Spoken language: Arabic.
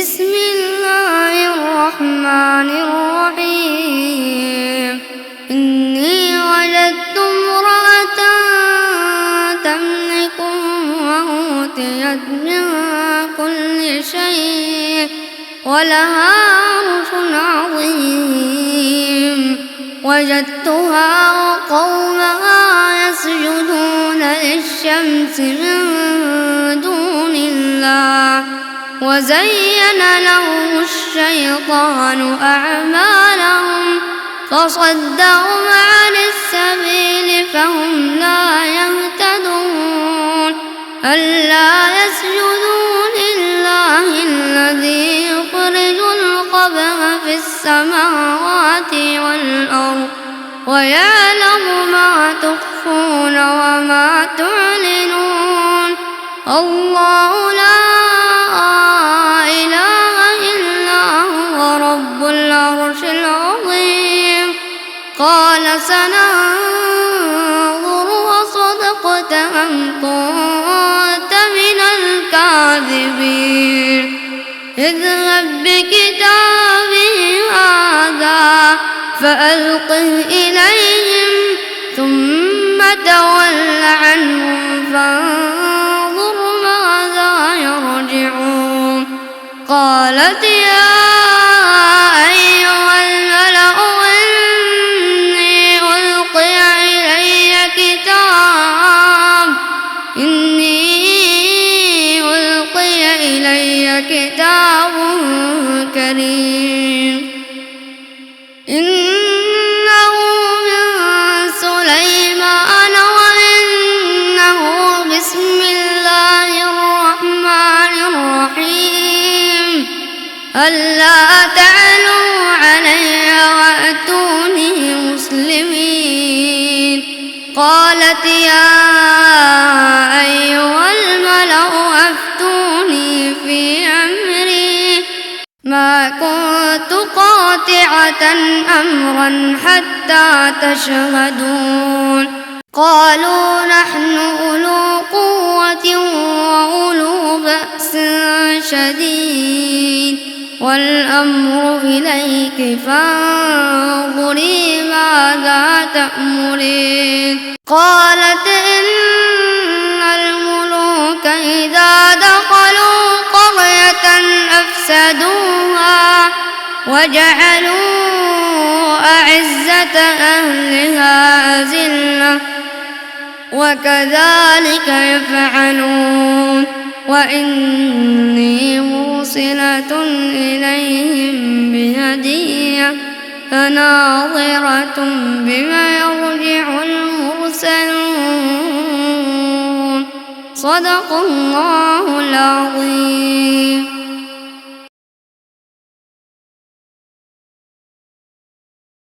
بسم الله الرحمن الرحيم إني وجدت امرأة تملكهم وأوتيت من كل شيء ولها عرش عظيم وجدتها وقومها يسجدون للشمس من دون الله وزين لهم الشيطان أعمالهم فصدهم عن السبيل فهم لا يهتدون ألا يسجدوا لله الذي يخرج الخبأ في السماوات والأرض ويعلم ما تخفون وما تعلنون الله لا إله إلا هو رب العرش العظيم قال سننظر أصدقت أم كنت من الكاذبين اذهب بكتابي هذا فألقه إليهم ثم تول عنهم فانظر ماذا يرجعون قالت يا أيها الملأ إني ألقي إلي كتاب كريم إنه من سليمان وإنه بسم الله الرحمن الرحيم ألا تعلوا علي وأتوني مسلمين قالت يا أيها الملأ أفتوني في أمري ما كنت قاطعة أمرا حتى تشهدون قالوا نحن أولو قوة وأولو بأس شديد والأمر إليك فانظري ماذا تأمرين قالت إن الملوك إذا دخلوا قرية أفسدوها وجعلوا أعزة أهلها أذلة وكذلك يفعلون وإني مرسلة إليهم بهدية فناظرة بما يرجع المرسلون صدق الله